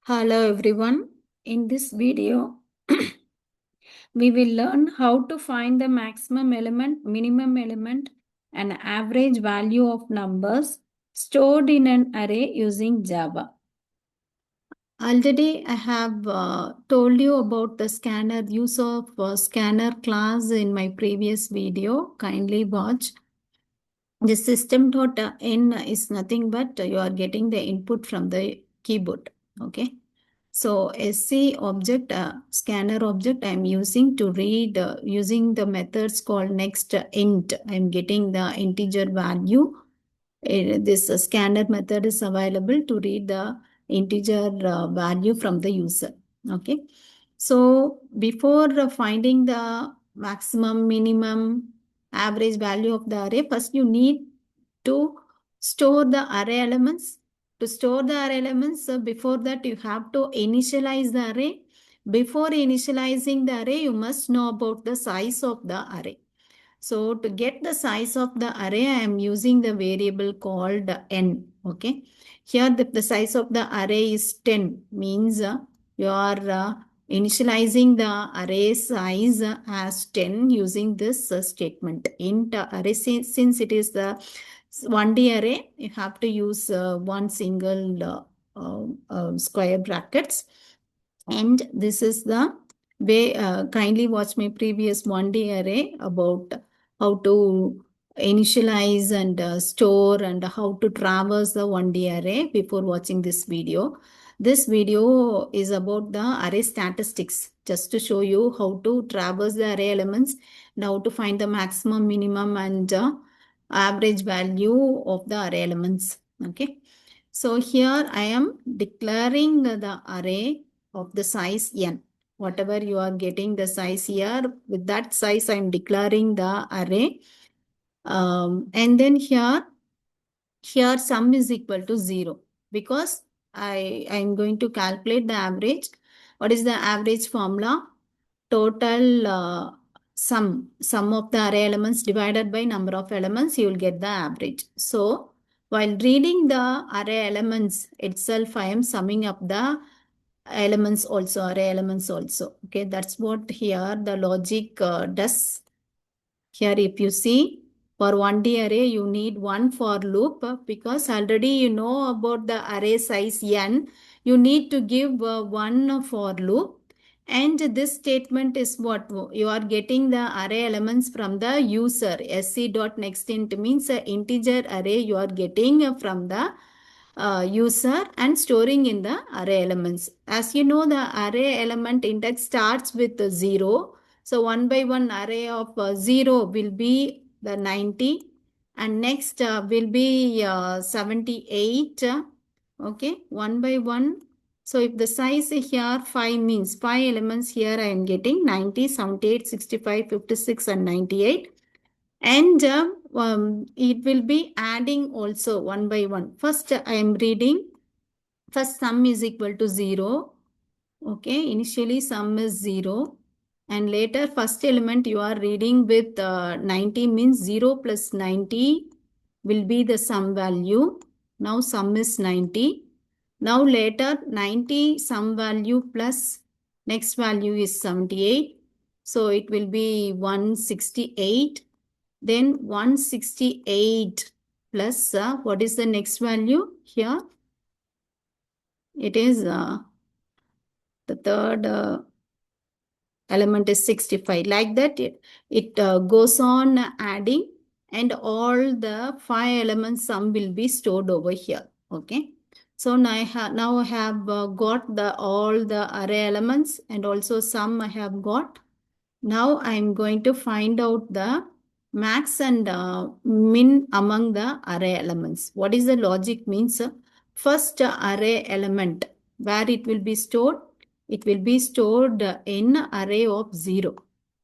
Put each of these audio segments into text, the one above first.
Hello everyone. In this video, we will learn how to find the maximum element, minimum element, and average value of numbers stored in an array using Java. Already I have told you about the scanner use of scanner class in my previous video. Kindly watch. The system.n is nothing but you are getting the input from the keyboard. Okay. So SC object, scanner object I am using to read using the methods called next int. I am getting the integer value. This scanner method is available to read the integer value from the user. Okay. So before finding the maximum, minimum, average value of the array, first you need to store the array elements. To store the array elements, before that you have to initialize the array. Before initializing the array, you must know about the size of the array. So to get the size of the array, I am using the variable called n. Okay. Here the size of the array is 10, means you are initializing the array size as 10 using this statement. Int array, since it is the 1D array, you have to use one single square brackets. And this is the way, kindly watch my previous 1D array about how to initialize and store and how to traverse the 1D array before watching this video. This video is about the array statistics, just to show you how to traverse the array elements and how to find the maximum, minimum, and average value of the array elements. Okay. So here I am declaring the array of the size n. Whatever you are getting the size here, with that size I am declaring the array. And then here sum is equal to 0 because I am going to calculate the average. What is the average formula? Total sum of the array elements divided by number of elements, you will get the average. So while reading the array elements itself, I am summing up the elements also, array elements also. Okay, that's what here the logic does. Here if you see, for 1D array, you need one for loop because already you know about the array size n. You need to give one for loop. And this statement is what you are getting the array elements from the user. sc.nextInt means an integer array you are getting from the user and storing in the array elements. As you know, the array element index starts with 0. So 1 by 1 array of 0 will be the 90 and next will be 78. Okay, 1 by 1. So if the size here 5 means 5 elements, here I am getting 90, 78, 65, 56 and 98. And it will be adding also 1 by 1. First I am reading, first sum is equal to 0. Okay, initially sum is 0. And later first element you are reading with 90 means 0 plus 90 will be the sum value. Now sum is 90. Now later 90 sum value plus next value is 78. So it will be 168. Then 168 plus what is the next value here? It is the third element is 65. Like that it goes on adding and all the 5 elements sum will be stored over here. Okay. So now I have got all the array elements and also sum I have got. Now I am going to find out the max and min among the array elements. What is the logic means? First array element where it will be stored? It will be stored in array of 0.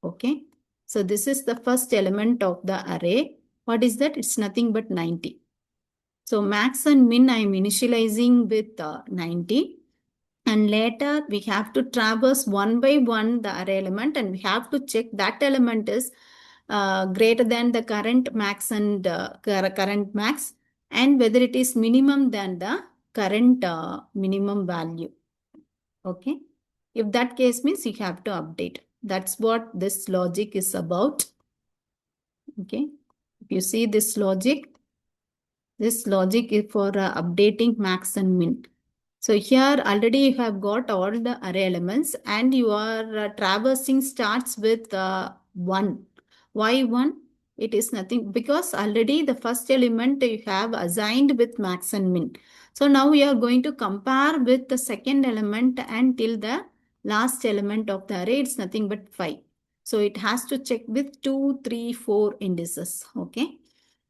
Okay. So this is the first element of the array. What is that? It's nothing but 90. So max and min I am initializing with 90. And later we have to traverse one by one the array element and we have to check that element is greater than the current max and current max and whether it is minimum than the current minimum value. Okay. If that case means you have to update. That's what this logic is about. Okay. If you see this logic is for updating max and min. So here already you have got all the array elements and your traversing starts with 1. Why 1? It is nothing because already the first element you have assigned with max and min. So now we are going to compare with the second element until the last element of the array. It's nothing but 5. So it has to check with 2, 3, 4 indices. Okay.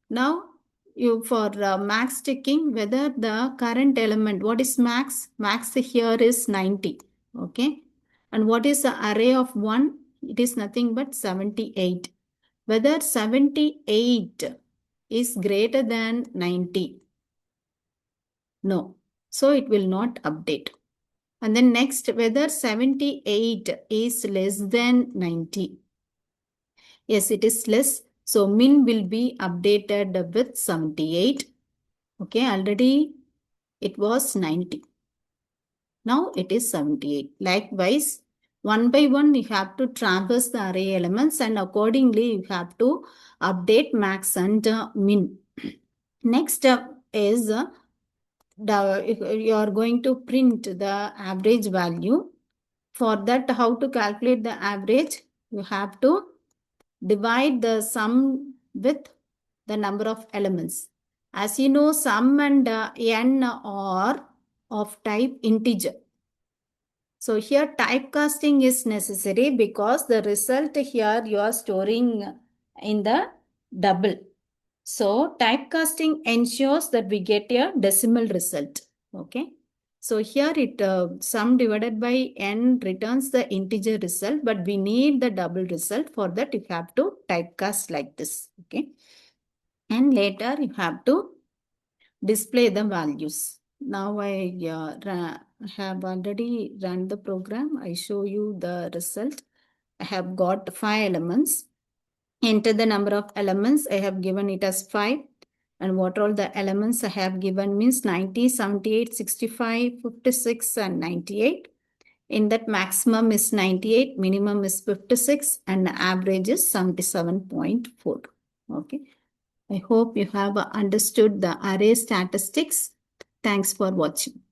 Now you for max checking whether the current element, what is max? Max here is 90. Okay. And what is the array of 1? It is nothing but 78. Whether 78 is greater than 90. No. So it will not update. And then next, whether 78 is less than 90. Yes, it is less. So min will be updated with 78. Okay, already it was 90. Now it is 78. Likewise, one by one you have to traverse the array elements and accordingly you have to update max and min. Next step is you are going to print the average value. For that, how to calculate the average? You have to divide the sum with the number of elements. As you know, sum and n are of type integer. So here typecasting is necessary because the result here you are storing in the double. So typecasting ensures that we get a decimal result. Okay. So here it sum divided by n returns the integer result, but we need the double result. For that you have to typecast like this. Okay. And later you have to display the values. Now I have already run the program. I show you the result. I have got 5 elements. Enter the number of elements. I have given it as 5. And what all the elements I have given means 90, 78, 65, 56 and 98. In that maximum is 98, minimum is 56 and average is 77.4. Okay. I hope you have understood the array statistics. Thanks for watching.